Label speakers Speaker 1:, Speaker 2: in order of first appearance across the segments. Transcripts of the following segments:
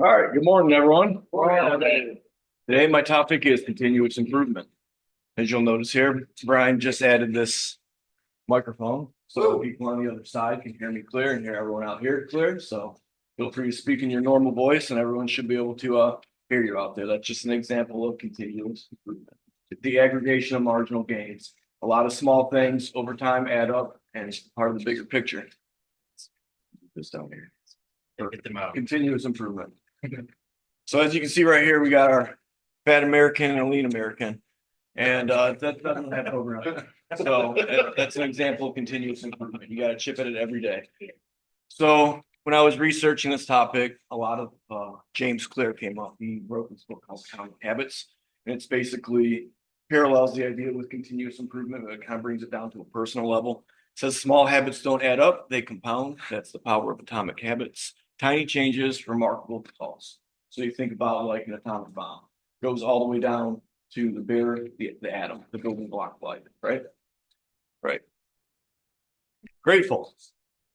Speaker 1: All right, good morning, everyone. Today, my topic is continuous improvement. As you'll notice here, Brian just added this microphone, so people on the other side can hear me clear and hear everyone out here clear. So feel free to speak in your normal voice, and everyone should be able to hear you out there. That's just an example of continuous improvement. The aggregation of marginal gains. A lot of small things over time add up, and it's part of the bigger picture. This down here.
Speaker 2: Get them out.
Speaker 1: Continuous improvement. So as you can see right here, we got our fat American and lean American. And that doesn't have overnight. So that's an example of continuous improvement. You got to chip at it every day. So when I was researching this topic, a lot of James Clear came up. He wrote this book called Atomic Habits. And it's basically parallels the idea with continuous improvement, but it kind of brings it down to a personal level. It says small habits don't add up, they compound. That's the power of atomic habits. Tiny changes, remarkable results. So you think about like an atomic bomb, goes all the way down to the bare, the atom, the building block of life, right? Right. Grateful.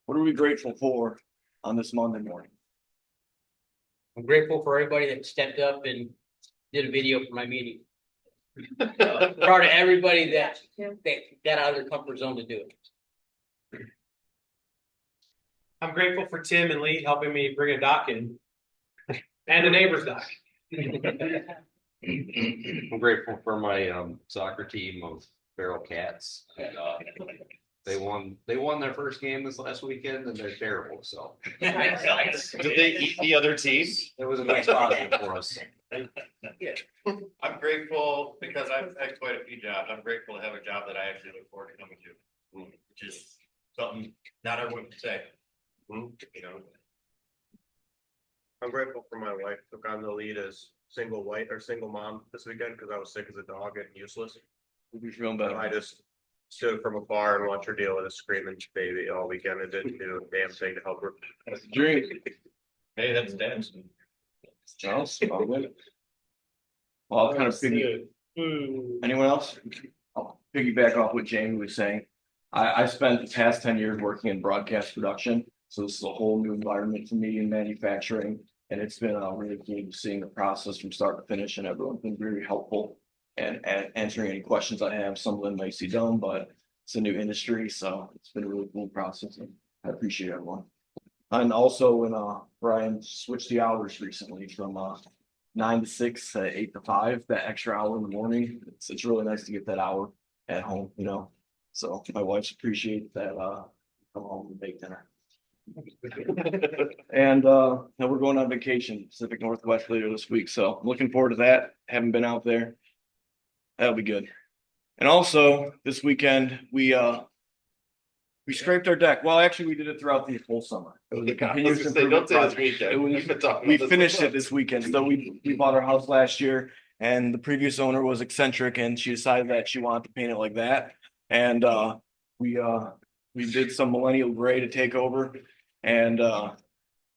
Speaker 1: What are we grateful for on this Monday morning?
Speaker 2: I'm grateful for everybody that stepped up and did a video for my meeting. Proud of everybody that got out of their comfort zone to do it.
Speaker 3: I'm grateful for Tim and Lee helping me bring a dock in and a neighbor's dock.
Speaker 4: I'm grateful for my soccer team of feral cats. And, they won their first game this last weekend and they're terrible. So
Speaker 5: Did they eat the other team?
Speaker 4: it was a nice positive for us.
Speaker 5: I'm grateful because I've had quite a few jobs. I'm grateful to have a job that I actually look forward to coming to, which is something not everyone can say. You know,
Speaker 6: I'm grateful for my wife took on the lead as single mom this weekend because I was sick as a dog and useless.
Speaker 1: We'll be feeling
Speaker 6: So
Speaker 1: better.
Speaker 6: I just stood from afar and watched her deal with a screaming baby all weekend and didn't do a damn thing to help her.
Speaker 1: That's a dream.
Speaker 5: hey, that's dad's.
Speaker 1: Charles, all good. Well, I'll kind of anyone else? I'll piggyback off what Jamie was saying. I spent the past 10 years working in broadcast production. So this is a whole new environment for me in manufacturing. And it's been really cool seeing the process from start to finish, and everyone's been very helpful and answering any questions I have. Some of them might see dumb, but it's a new industry. So it's been a really cool process. And I appreciate everyone. And also when Brian switched the hours recently from 9 to 6 to 8 to 5, that extra hour in the morning, it's really nice to get that hour at home, you know. So my wife's appreciate that come home and bake dinner. And now we're going on vacation, Pacific Northwest later this week. So I'm looking forward to that. Haven't been out there. That'll be good. And also this weekend we scraped our deck. Well, actually we did it throughout the whole summer. It was a continuous improvement project. It was, we finished it this weekend. So we bought our house last year, and the previous owner was eccentric and she decided that she wanted to paint it like that. And we did some millennial gray to take over. And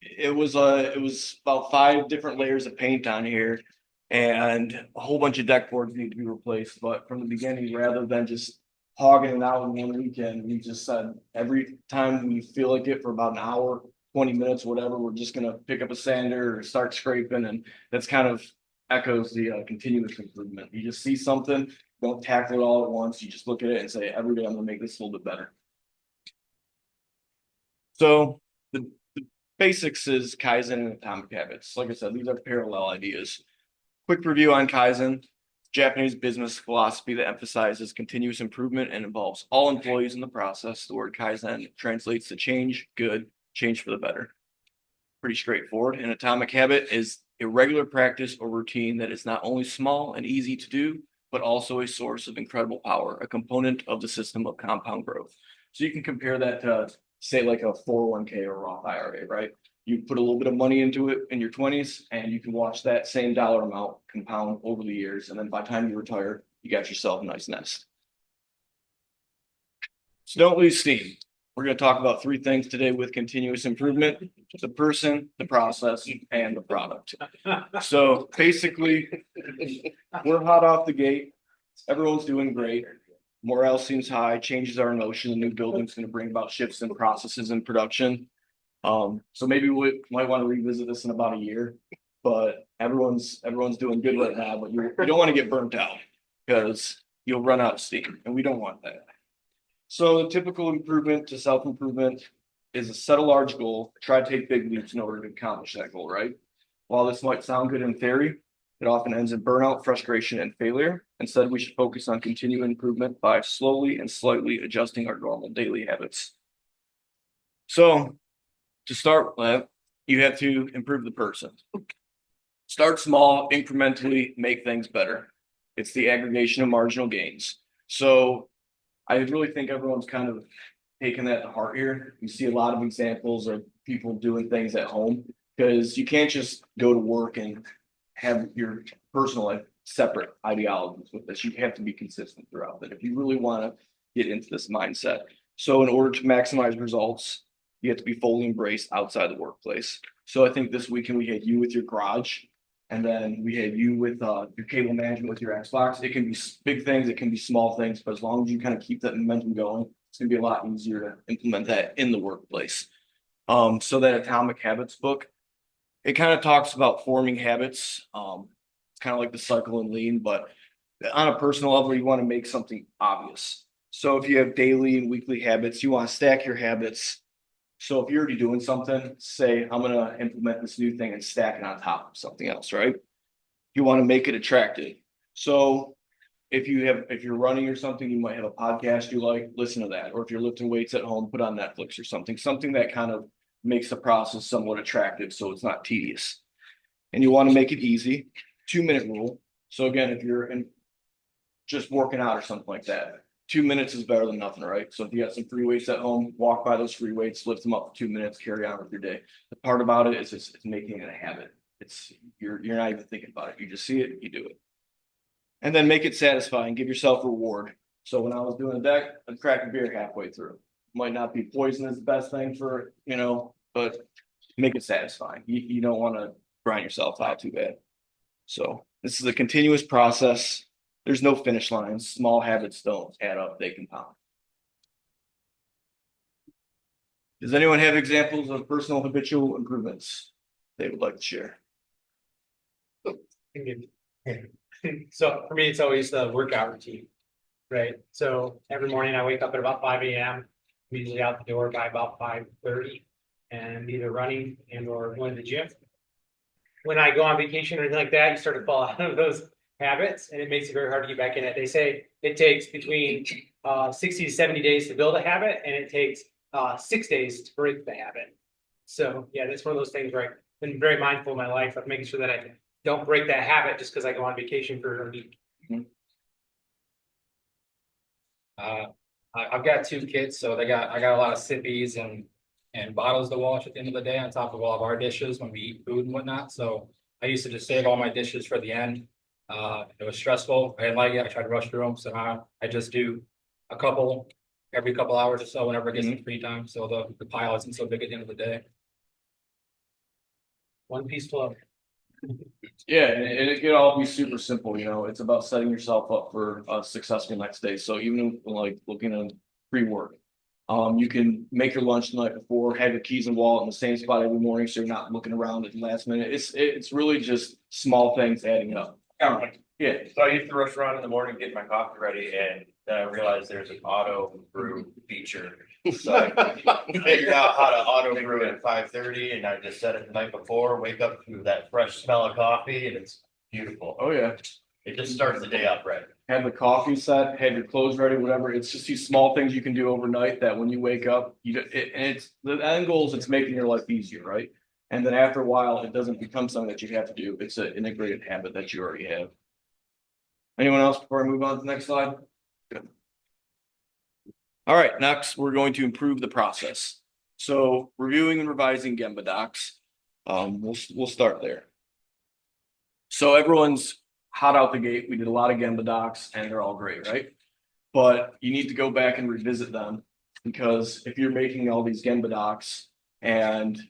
Speaker 1: it was about 5 different layers of paint on here, and a whole bunch of deck boards need to be replaced. But from the beginning, rather than just hogging it out in one weekend, we just said every time we feel like it for about an hour, 20 minutes, whatever, we're just gonna pick up a sander or start scraping. And that's kind of echoes the continuous improvement. You just see something, don't tackle it all at once. You just look at it and say, every day I'm gonna make this a little bit better. So the basics is Kaizen and atomic habits. Like I said, these are parallel ideas. Quick review on Kaizen. Japanese business philosophy that emphasizes continuous improvement and involves all employees in the process. The word Kaizen translates to change, good, change for the better. Pretty straightforward. An atomic habit is a regular practice or routine that is not only small and easy to do, but also a source of incredible power, a component of the system of compound growth. So you can compare that to, say, like a 401k or Roth IRA, right? You put a little bit of money into it in your 20s, and you can watch that same dollar amount compound over the years. And then by the time you retire, you got yourself a nice nest. So don't lose steam. We're going to talk about 3 things today with continuous improvement: the person, the process, and the product. So basically, we're hot off the gate. Everyone's doing great. Morale seems high, changes are in motion. The new building's going to bring about shifts in processes and production. So maybe we might want to revisit this in about a year, but everyone's doing good right now, but you don't want to get burnt out because you'll run out of steam and we don't want that. So the typical improvement to self-improvement is to set a large goal, try to take big leaps in order to accomplish that goal, right? While this might sound good in theory, it often ends in burnout, frustration, and failure. Instead, we should focus on continued improvement by slowly and slightly adjusting our normal daily habits. So to start with, you have to improve the person. Start small, incrementally make things better. It's the aggregation of marginal gains. So I really think everyone's kind of taking that to heart here. You see a lot of examples of people doing things at home because you can't just go to work and have your personal life separate ideologies with this. You have to be consistent throughout that if you really want to get into this mindset. So in order to maximize results, you have to be fully embraced outside the workplace. So I think this weekend we had you with your garage, and then we had you with your cable management with your Xbox. It can be big things, it can be small things, but as long as you kind of keep that momentum going, it's gonna be a lot easier to implement that in the workplace. So that Atomic Habits book, it kind of talks about forming habits. It's kind of like the cycle and lean, but on a personal level, you want to make something obvious. So if you have daily and weekly habits, you want to stack your habits. So if you're already doing something, say, I'm going to implement this new thing and stack it on top of something else, right? You want to make it attractive. So if you're running or something, you might have a podcast you like, listen to that. Or if you're lifting weights at home, put on Netflix or something that kind of makes the process somewhat attractive so it's not tedious. And you want to make it easy, 2-minute rule. So again, if you're just working out or something like that, 2 minutes is better than nothing, right? So if you got some free weights at home, walk by those free weights, lift them up for 2 minutes, carry on with your day. The part about it is it's making it a habit. It's you're not even thinking about it. You just see it, you do it. And then make it satisfying, give yourself a reward. So when I was doing a deck, I'd crack a beer halfway through. Might not be poison is the best thing for, but make it satisfying. You don't want to grind yourself out too bad. So this is a continuous process. There's no finish lines. Small habits don't add up, they compound. Does anyone have examples of personal habitual improvements they would like to share?
Speaker 3: So for me, it's always the workout routine, right? So every morning I wake up at about 5 a.m. I'm usually out the door by about 5:30 and either running and or going to the gym. When I go on vacation or anything like that, you start to fall out of those habits and it makes it very hard to get back in it. They say it takes between 60 to 70 days to build a habit and it takes 6 days to break the habit. So yeah, that's one of those things where I've been very mindful in my life of making sure that I don't break that habit just because I go on vacation for a week.
Speaker 7: I've got 2 kids, so I got a lot of sippies and bottles to wash at the end of the day on top of all of our dishes when we eat food and whatnot. So I used to just save all my dishes for the end. It was stressful. I didn't like it. I tried to rush through them. So now I just do a couple every couple hours or so whenever I get some free time. So the pile isn't so big at the end of the day.
Speaker 3: One piece club.
Speaker 1: Yeah, and it could all be super simple, it's about setting yourself up for a successful next day. So even like looking at pre-work, you can make your lunch the night before, have your keys and wallet in the same spot every morning so you're not looking around at the last minute. It's really just small things adding up. Yeah.
Speaker 5: So I used to rush around in the morning, get my coffee ready, and then I realized there's an auto brew feature. So I figured out how to auto brew at 5:30 and I just set it the night before, wake up to that fresh smell of coffee and it's beautiful.
Speaker 1: Oh yeah.
Speaker 5: It just starts the day up right.
Speaker 1: Have the coffee set, have your clothes ready, whatever. It's just these small things you can do overnight that when you wake up, and it's the end goal is it's making your life easier, right? And then after a while, it doesn't become something that you have to do. It's an integrated habit that you already have. Anyone else before I move on to the next slide? Good. All right, next we're going to improve the process. So reviewing and revising Gemba docs. We'll start there. So everyone's hot out the gate. We did a lot of Gemba docs and they're all great, right? But you need to go back and revisit them because if you're making all these Gemba docs and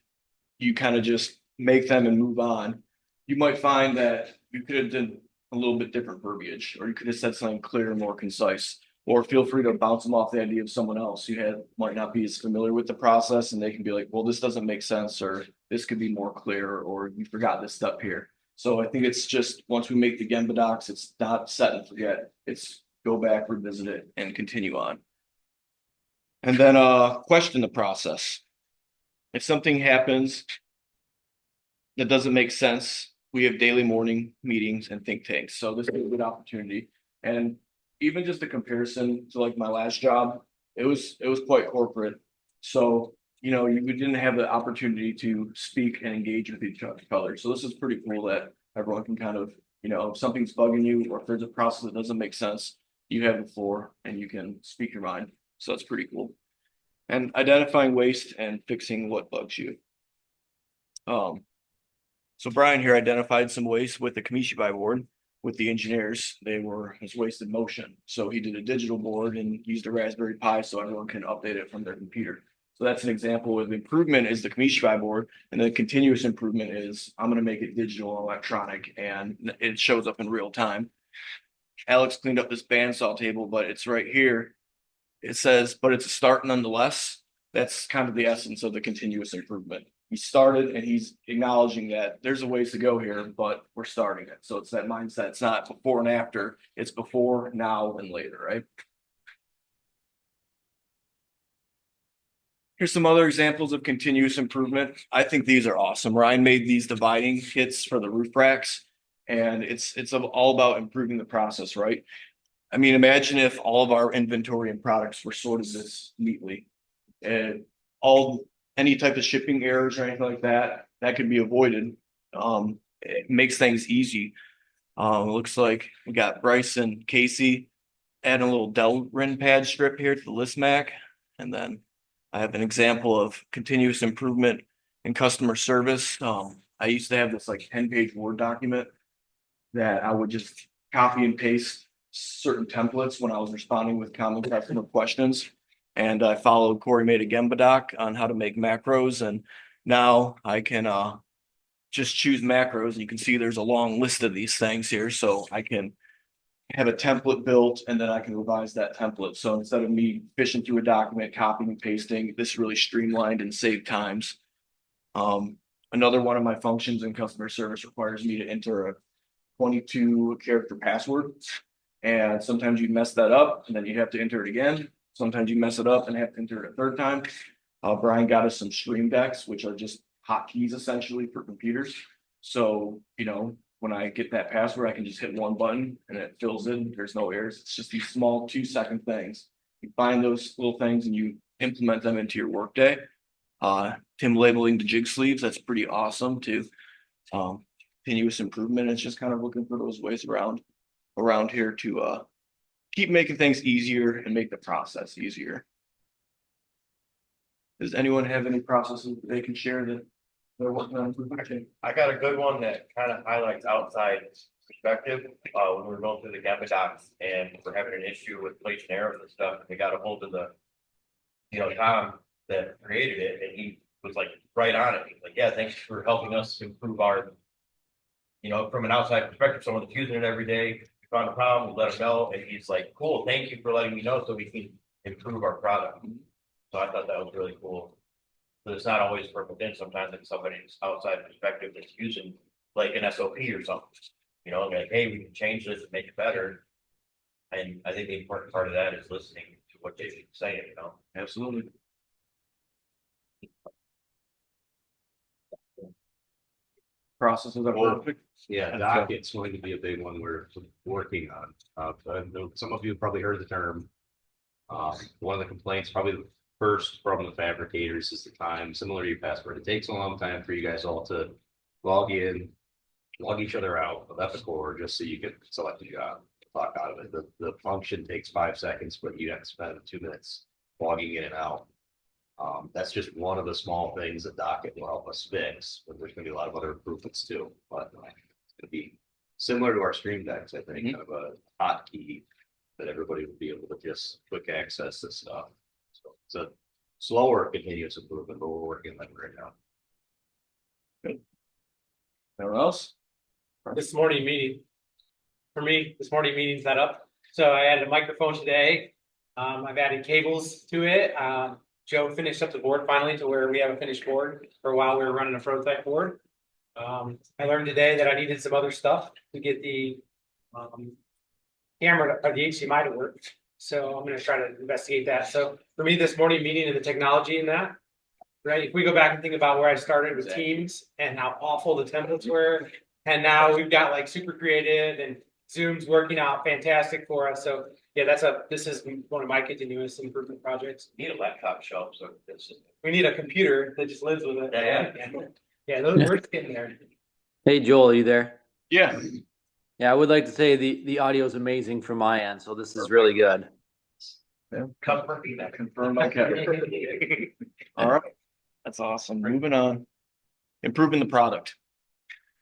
Speaker 1: you kind of just make them and move on, you might find that you could have done a little bit different verbiage, or you could have said something clear and more concise. Or feel free to bounce them off the idea of someone else you had, might not be as familiar with the process, and they can be like, well, this doesn't make sense, or this could be more clear, or you forgot this step here. So I think it's just, once we make the Gemba docs, it's not set and forget, it's go back, revisit it, and continue on. And then question the process. If something happens that doesn't make sense, we have daily morning meetings and think tanks, so this is a good opportunity. And even just a comparison to like my last job, it was quite corporate. So, you know, we didn't have the opportunity to speak and engage with each other. So this is pretty cool that everyone can kind of, you know, if something's bugging you, or if there's a process that doesn't make sense, you have the floor and you can speak your mind. So that's pretty cool. And identifying waste and fixing what bugs you. So Brian here identified some waste with the Kamishibai board with the engineers. They were his waste in motion. So he did a digital board and used a Raspberry Pi so everyone can update it from their computer. So that's an example of improvement is the Kamishibai board, and then continuous improvement is I'm going to make it digital and electronic and it shows up in real time. Alex cleaned up this bandsaw table, but it's right here. It says, but it's a start nonetheless. That's kind of the essence of the continuous improvement. He started and he's acknowledging that there's a ways to go here, but we're starting it. So it's that mindset. It's not before and after, it's before, now, and later, right? Here's some other examples of continuous improvement. I think these are awesome. Ryan made these dividing kits for the roof racks, and it's all about improving the process, right? I mean, imagine if all of our inventory and products were sorted this neatly, and any type of shipping errors or anything like that could be avoided. It makes things easy. It looks like we got Bryce and Casey adding a little Delrin pad strip here to the list Mac. And then I have an example of continuous improvement in customer service. I used to have this like 10-page Word document that I would just copy and paste certain templates when I was responding with common customer questions. And I followed Corey made a Gemba doc on how to make macros. And now I can just choose macros. And you can see there's a long list of these things here. So I can have a template built and then I can revise that template. So instead of me fishing through a document, copying and pasting, this really streamlined and saved times. Another one of my functions in customer service requires me to enter a 22-character password. And sometimes you mess that up and then you have to enter it again. Sometimes you mess it up and have to enter it a third time. Brian got us some stream decks, which are just hotkeys essentially for computers. So, you know, when I get that password, I can just hit one button and it fills in. There's no errors. It's just these small 2-second things. You find those little things and you implement them into your workday. Tim labeling the jig sleeves, that's pretty awesome too. Continuous improvement. It's just kind of looking for those ways around here to keep making things easier and make the process easier. Does anyone have any processes that they can share that they're working on?
Speaker 5: I got a good one that kind of highlights outside perspective. When we were going through the Gemba docs and we're having an issue with plates and arrows and stuff, we got a hold of the, you know, Tom that created it, and he was like right on it. He's like, yeah, thanks for helping us improve our, you know, from an outside perspective, someone that's using it every day. Found a problem, we let him know, and he's like, cool, thank you for letting me know so we can improve our product. So I thought that was really cool. But it's not always from within, sometimes it's somebody's outside perspective that's using like an SOP or something. You know, like, hey, we can change this and make it better. And I think the important part of that is listening to what they're saying, you know.
Speaker 1: Absolutely. Processes are perfect.
Speaker 4: Yeah, docket's going to be a big one we're working on. I know some of you have probably heard the term. One of the complaints, probably the first from the fabricators, is the time, similar to your password. It takes a long time for you guys all to log in, log each other out of Epicor just so you can select a job, clock out of it. The function takes 5 seconds, but you have to spend 2 minutes logging in and out. That's just one of the small things that Docket will help us fix, but there's gonna be a lot of other improvements too. But it's gonna be similar to our stream decks, I think, kind of a hotkey that everybody will be able to just quick access this stuff. So it's a slower continuous improvement, but we're working on it right now.
Speaker 1: Anyone else?
Speaker 3: This morning meeting, for me, this morning meeting set up. So I added a microphone today I've added cables to it. Joe finished up the board finally to where we have a finished board. For a while, we were running a prototype board. I learned today that I needed some other stuff to get the camera or the HDMI to work. So I'm gonna try to investigate that. So for me, this morning meeting and the technology in that, right? If we go back and think about where I started with Teams and how awful the templates were, and now we've got like super creative and Zoom's working out fantastic for us. So yeah, this is one of my continuous improvement projects.
Speaker 5: Need a laptop shelf, so it's.
Speaker 3: We need a computer that just lives with it.
Speaker 5: Yeah.
Speaker 3: Yeah, those we're getting there.
Speaker 8: Hey Joel, are you there?
Speaker 1: Yeah,
Speaker 8: Yeah, I would like to say the audio is amazing from my end, so this is really good.
Speaker 1: confirmed by Kevin. All right, that's awesome. Moving on. Improving the product.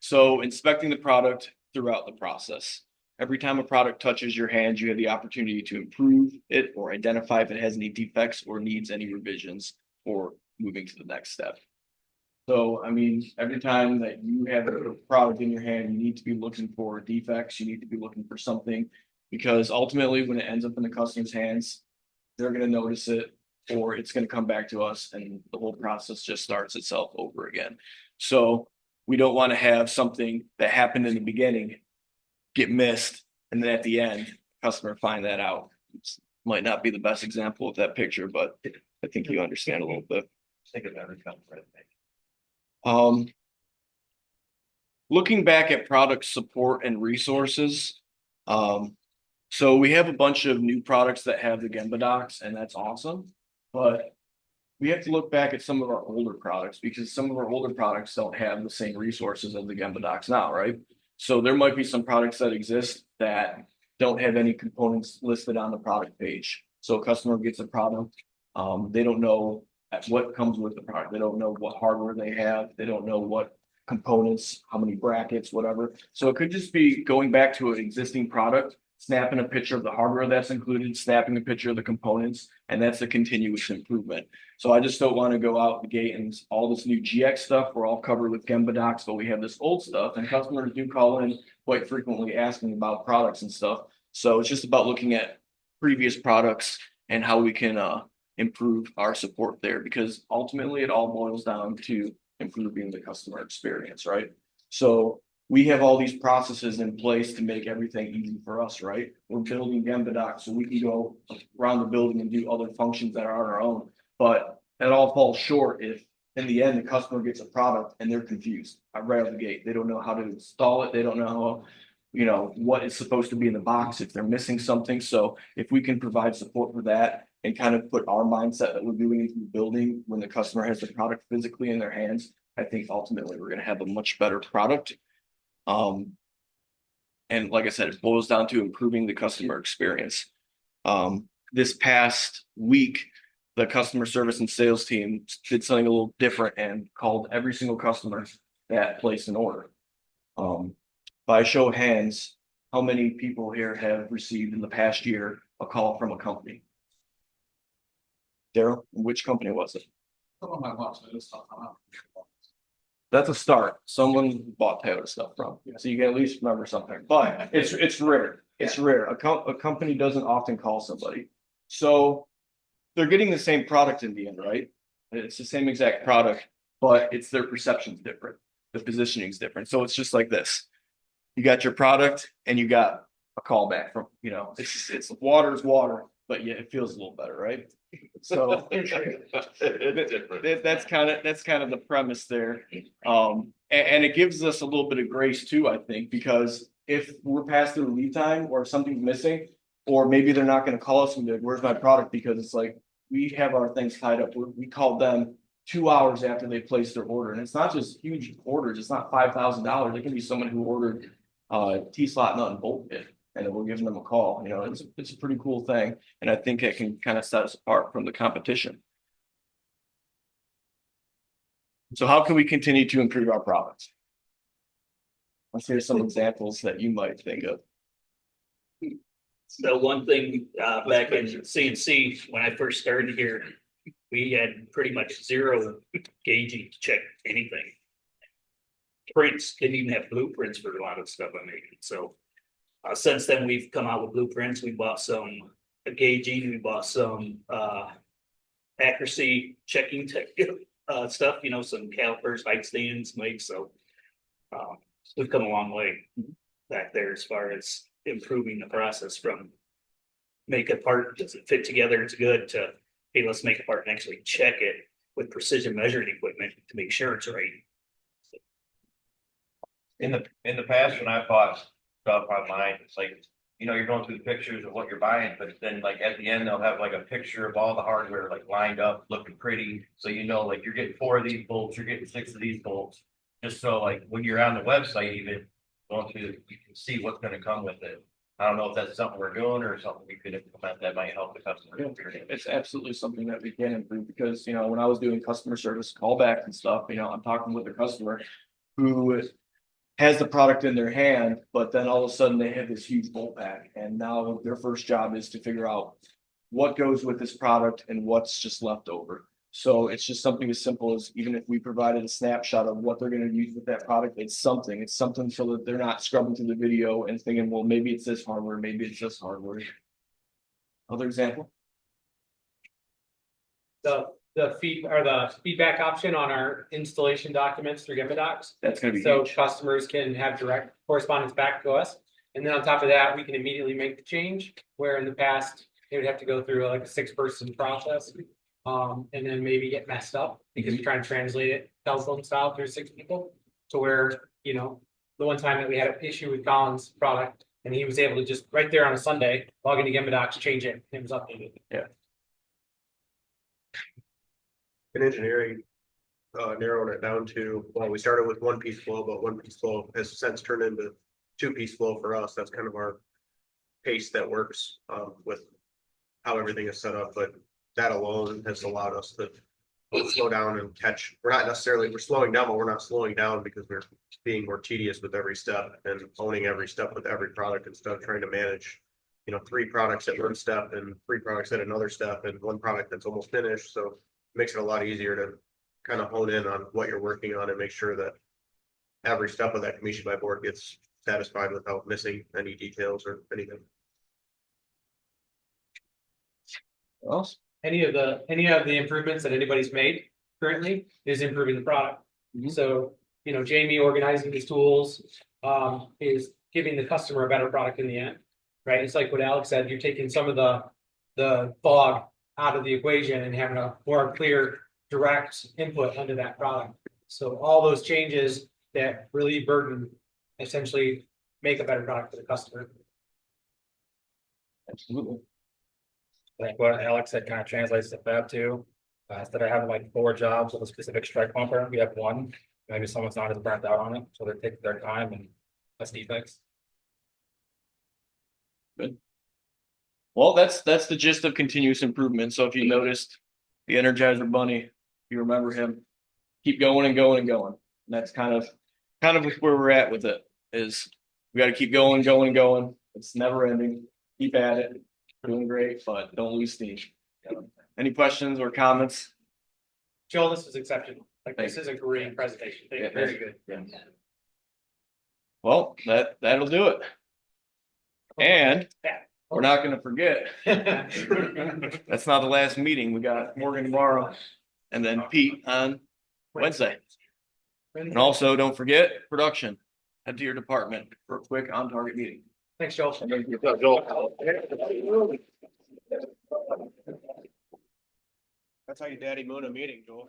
Speaker 1: So inspecting the product throughout the process. Every time a product touches your hands, you have the opportunity to improve it or identify if it has any defects or needs any revisions or moving to the next step. So, I mean, every time that you have a product in your hand, you need to be looking for defects, you need to be looking for something. Because ultimately, when it ends up in the customer's hands, they're gonna notice it, or it's gonna come back to us and the whole process just starts itself over again. So we don't want to have something that happened in the beginning get missed, and then at the end, customer find that out. Might not be the best example of that picture, but I think you understand a little bit.
Speaker 5: Think of every company.
Speaker 1: Looking back at product support and resources, so we have a bunch of new products that have the Gemba docs, and that's awesome. But we have to look back at some of our older products because some of our older products don't have the same resources as the Gemba docs now, right? So there might be some products that exist that don't have any components listed on the product page. So a customer gets a product, they don't know what comes with the product. They don't know what hardware they have. They don't know what components, how many brackets, whatever. So it could just be going back to an existing product, snapping a picture of the hardware that's included, snapping a picture of the components, and that's a continuous improvement. So I just don't want to go out the gate and all this new GX stuff, we're all covered with Gemba docs, but we have this old stuff, and customers do call in quite frequently asking about products and stuff. So it's just about looking at previous products and how we can improve our support there, because ultimately it all boils down to improving the customer experience, right? So we have all these processes in place to make everything easy for us, right? We're building Gemba docs so we can go around the building and do other functions that are on our own. But that all falls short if in the end the customer gets a product and they're confused right out of the gate. They don't know how to install it. They don't know, what is supposed to be in the box if they're missing something. So if we can provide support for that and kind of put our mindset that we're doing into the building when the customer has the product physically in their hands, I think ultimately we're going to have a much better product. And like I said, it boils down to improving the customer experience. This past week, the customer service and sales team did something a little different and called every single customer that placed an order. By show of hands, how many people here have received in the past year a call from a company? Daryl, which company was it? That's a start. Someone bought Toyota stuff from, so you can at least remember something, but it's rare. It's rare. A company doesn't often call somebody. So they're getting the same product in the end, right? It's the same exact product, but it's their perception's different. The positioning's different. So it's just like this. You got your product and you got a call back from, it's water is water, but yeah, it feels a little better, right? So that's kind of the premise there. And it gives us a little bit of grace too, I think, because if we're past the lead time or something's missing, or maybe they're not going to call us and be like, where's my product? Because it's like, we have our things tied up. We called them 2 hours after they placed their order. And it's not just huge orders. It's not $5,000. It can be someone who ordered T-slot nut and bolt pit, and we're giving them a call. It's a pretty cool thing. And I think it can kind of set us apart from the competition. So how can we continue to improve our products? Let's hear some examples that you might think of.
Speaker 9: So one thing, back in CNC, when I first started here, we had pretty much zero gauging to check anything. Prints, didn't even have blueprints for a lot of stuff I made. So since then we've come out with blueprints. We bought some gauging, we bought some, accuracy checking tech, stuff, you know, some calipers, height stands, mics, so. We've come a long way back there as far as improving the process from. Make a part, does it fit together, it's good, to, hey, let's make a part and actually check it with precision measuring equipment to make sure it's right.
Speaker 5: In the past, when I bought stuff online, it's like, you know, you're going through the pictures of what you're buying, but then like at the end, they'll have like a picture of all the hardware like lined up, looking pretty. So you know, like you're getting 4 of these bolts, you're getting 6 of these bolts. Just so like when you're on the website, even going through, you can see what's gonna come with it. I don't know if that's something we're doing or something we could implement that might help the customer.
Speaker 1: It's absolutely something that we can improve because, you know, when I was doing customer service callbacks and stuff, you know, I'm talking with a customer who has the product in their hand, but then all of a sudden they have this huge bolt pack. And now their first job is to figure out what goes with this product and what's just left over. So it's just something as simple as even if we provided a snapshot of what they're gonna use with that product, it's something so that they're not scrubbing through the video and thinking, well, maybe it's this hardware, maybe it's this hardware. Other example?
Speaker 3: The feedback option on our installation documents through Gemba Docs.
Speaker 1: That's gonna be
Speaker 3: So
Speaker 1: huge.
Speaker 3: customers can have direct correspondence back to us. And then on top of that, we can immediately make the change, where in the past, they would have to go through like a 6-person process. And then maybe get messed up because you're trying to translate it telephone style through 6 people. To where, you know, the one time that we had an issue with Colin's product and he was able to just right there on a Sunday, log into Gemba Docs, change it, and it was updated.
Speaker 6: In engineering, narrowing it down to, well, we started with 1-piece flow, but 1-piece flow has since turned into 2-piece flow for us. That's kind of our pace that works with how everything is set up, but that alone has allowed us to slow down and catch. We're slowing down, but we're not slowing down because we're being more tedious with every step and owning every step with every product instead of trying to manage, you know, 3 products at one step and 3 products at another step and 1 product that's almost finished. So it makes it a lot easier to kind of hone in on what you're working on and make sure that every step of that commission by board gets satisfied without missing any details or anything.
Speaker 1: What else?
Speaker 3: Any of the improvements that anybody's made currently is improving the product.
Speaker 1: Mhm.
Speaker 3: So, you know, Jamie organizing his tools, is giving the customer a better product in the end. Right? It's like what Alex said, you're taking some of the fog out of the equation and having a more clear, direct input under that product. So all those changes that really burden essentially make a better product for the customer.
Speaker 1: Absolutely.
Speaker 7: I think what Alex said kind of translates to Fab too. Instead of having like 4 jobs with a specific strike bumper, we have 1. Maybe someone's not as burnt out on it, so they're taking their time and less defects.
Speaker 1: Well, that's the gist of continuous improvement. So if you noticed the Energizer Bunny, you remember him, keep going and going and going. And that's kind of where we're at with it, is we got to keep going, going, going. It's never ending. Keep at it. Doing great, but don't lose steam. Any questions or comments?
Speaker 3: Joel, this was exceptional. Like,
Speaker 1: Thank
Speaker 3: this is a great presentation.
Speaker 1: Yeah,
Speaker 3: Very good.
Speaker 1: Yeah. Well, that'll do it. And we're not gonna forget, that's not the last meeting. We got Morgan tomorrow and then Pete on Wednesday. And also, don't forget, production. Head to your department for a quick on-target meeting.
Speaker 3: Thanks, Joel.
Speaker 6: That's how you daddy moon a meeting, Joel.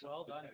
Speaker 3: Well done.